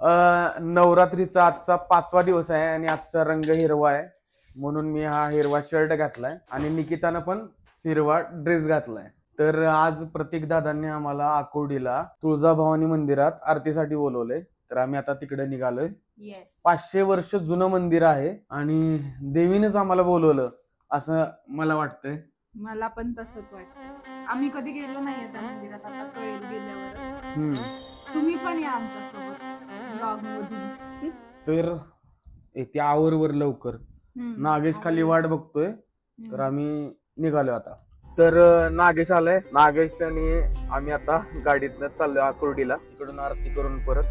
नवरात्रीचा आजचा 5वा दिवस आहे आणि आजचा रंग हिरवा आहे म्हणून मी हा हिरवा शर्ट घातलाय आणि निकितानं पण हिरवा ड्रेस घातलाय. तर आज प्रतीक दादांनी आम्हाला आकुर्डीला तुळजाभवानी मंदिरात आरतीसाठी बोलवलंय. तर आम्ही आता तिकडे निघालोय. 500 वर्ष जुनं मंदिर आहे आणि देवीनेच आम्हाला बोलवलं असं मला वाटतंय. मला पण तसंच वाटतं. आम्ही कधी गेलो नाहीये त्या मंदिरात, आता कळेल गेल्यावर. तुम्ही पण या आमच्या सोबत ब्लॉग मधून. तर येते आवरवर लवकर. नागेश खाली वाट बघतोय तर आम्ही निघालो आता. तर नागेश आलाय. नागेश आणि आम्ही आता गाडीतनं चाललोय आकुर्डीला. इकडून आरती करून परत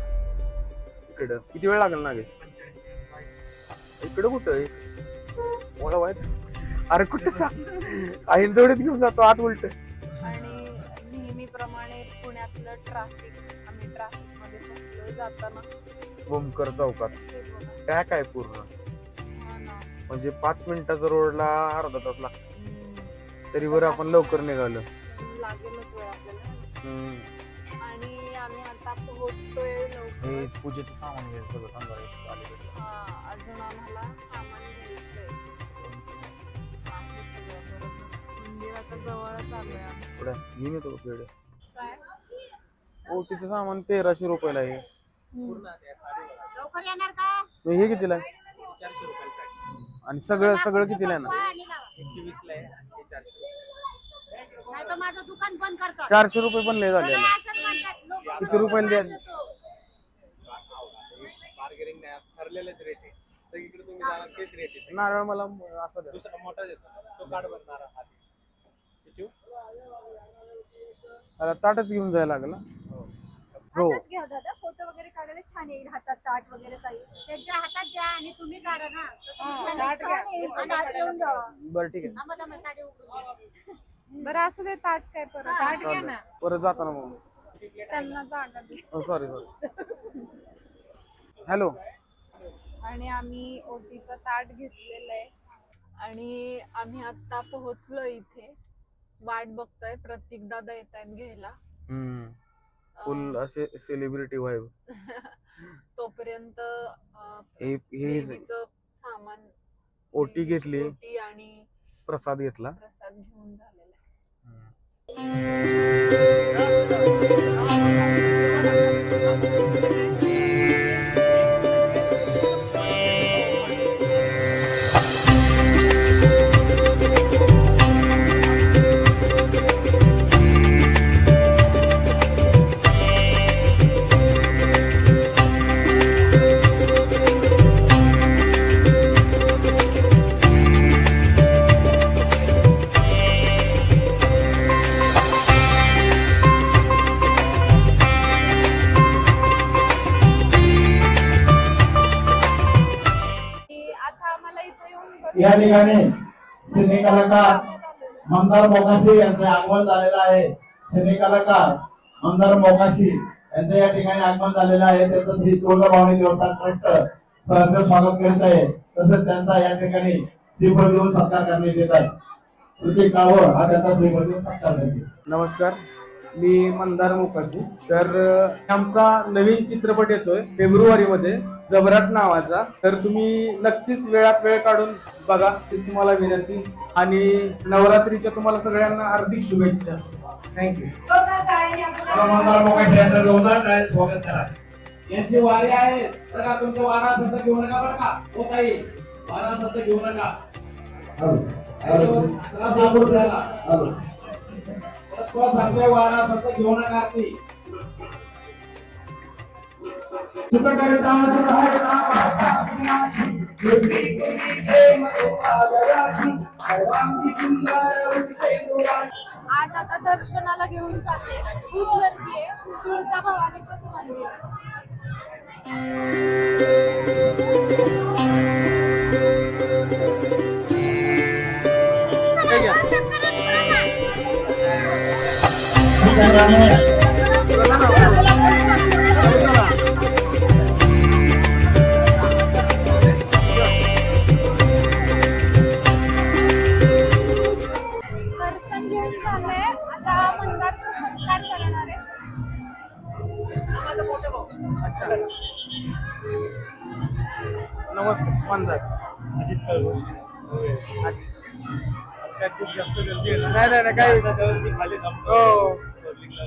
इकडं. किती वेळ लागेल नागेश? इकडं कुठं वळवायचं? अरे कुठं आई जोडीत घेऊन जातो आत उलट. आणि नेहमीप्रमाणे पुण्यातलं ट्रॅफिक, आम्ही ट्रॅफिक मध्ये फसलो जाताना. भूमकर चौकात पॅक आहे पूर्ण. म्हणजे 5 मिनिटाचा रोडला अर्धा तास लागतो. तरी वर आपण लवकर निघालो. लागेलच वेळ आपल्याला. आणि आम्ही आता पोहोचतोय लवकर. पूजेचं सामान घ्यायचं सगळं अजून आम्हाला सामान घ्यायचंय. मंदिराच्या जवळच आलोय. पुढे घेऊन येतो पेढे. तिचं सामान 1300 रुपयाला आहे. लवकर येणार का? हे कितीला आहे? 400 रुपयाला. आणि सगळं सगळं कितीला आहे ना? 120 ला आहे. 400. नाही तर माझं दुकान बंद करतात. 400 रुपये पण लय झाले. किती रुपयाला द्या? मार्केटिंग नाही, ठरलेलेच रेट आहे. सगळीकडे तुम्ही जाणार तेच रेट आहे. नारळ मला असं द्या. दुसरा मोठा देतो तो कार्ड बनणार आहे. किती? आता ताटच घेऊन जायला लागला. हो असंच घ्या दादा, फोटो वगैरे काढायला छान येईल. हातात ताट वगैरे काही त्यांच्या हातात द्या आणि तुम्ही काढा ना. ताट घ्या. बरं ठीक आहे. साडी उघडून बरं असं ते ताट काय परत ताट घ्या ना. परत जाताना मग त्यांना जागा दिसते. Sorry hello. आणि आम्ही ओटीचं ताट घेतलेलं आहे आणि आम्ही आता पोहोचलो इथे. वाट बघतोय, प्रतीक दादा येत आहेत घ्यायला. फुल असे सेलिब्रिटी वाईब. तोपर्यंत देवीचं सामान, ओटी घेतली आणि प्रसाद घेतला. प्रसाद घेऊन झालेला या ठिकाणी सिने कलाकार मंदार मोकाशी यांचे आगमन झालेलं आहे. सिने कलाकार मंदार मोकाशी यांचे या ठिकाणी आगमन झालेलं आहे. त्यांचं श्री तुळजाभवानी देवस्थान ट्रस्ट सहर्ष स्वागत करीत आहे. तसेच त्यांचा या ठिकाणी श्रीफळ देऊन सत्कार करण्यात येत आहे. प्रत्येक काळवर हा त्यांचा श्रीफळ देऊन सत्कार करते. नमस्कार, मी मंदार मोकाशी. तर आमचा नवीन चित्रपट येतोय फेब्रुवारी मध्ये, जबराट नावाचा. तर तुम्ही नक्कीच वेळात वेळ काढून बघा, हीच तुम्हाला विनंती. आणि नवरात्रीच्या तुम्हाला सगळ्यांना हार्दिक शुभेच्छा. थँक्यू. मंदार मोकाशी यांचं जोरदार टाळ्यांनी स्वागत करा. यांची वारी आहे बघा. तुमचं वारा सध्या घेऊ नका बरं का. हो ताई, वारा सध्या घेऊ नका. वारा सध्या घेऊ नका. आरती आज आता दर्शनाला घेऊन चालले. खूप गर्दी आहे. तुळजाभवानीचंच मंदिर आहे. दर्शन घेऊन चाललंय. आता मंदारचा सत्कार करणार आहे. नमस्ते मंदार. अजित कळवण. अच्छा. आज काय खूप जास्त गर्दी आहे ना. नाही नाही नाही काय त्याच्यावर मी खाली थांबतो. हो पब्लिकला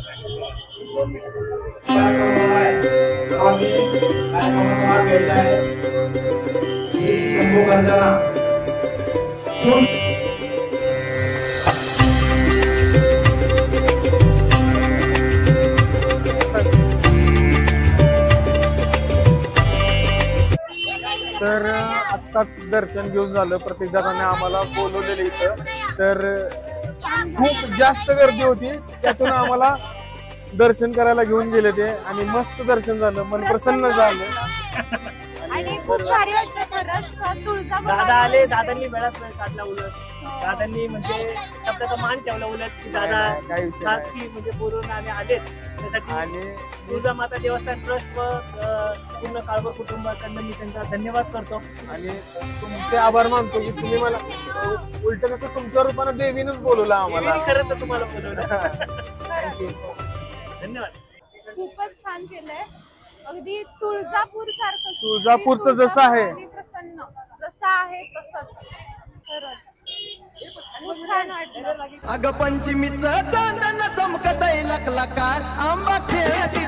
तर आत्ताच दर्शन घेऊन झालं. प्रत्येक दादाने आम्हाला बोलवलेलं इथं. तर खूप जास्त गर्दी होती, त्यातून आम्हाला दर्शन करायला घेऊन गेले ते आणि मस्त दर्शन झालं, मन प्रसन्न झालं. आणि खूप भारी वाटतं खरंच. तुळजापूर दादा आले, दादांनी वेळाच वेळ काढला. उलट दादांनी म्हणजे शब्दाचा मान ठेवला. उलट की दादा काय विषय खास नाही. की म्हणजे बोलून आले आलेत त्यासाठी. आणि तुळजामाता देवस्थान ट्रस्ट व पूर्ण काळभोर कुटुंबाकडनं मी त्यांचा धन्यवाद करतो. आणि तुमचे आभार मानतो की तुम्ही मला उलट कसं तुमच्या रूपानं देवीनच बोलवलं आम्हाला. मी खरं तर तुम्हाला बोलवलं. धन्यवाद. खूपच छान केलंय. अगदी तुळजापूर सारखं. तुळजापूरचं जसं आहे. प्रसन्न जसं आहे तसंच. खरंच खूप छान वाटलं. अग पंचमीच चांदन चमकतय लकलकार आंबा खेळती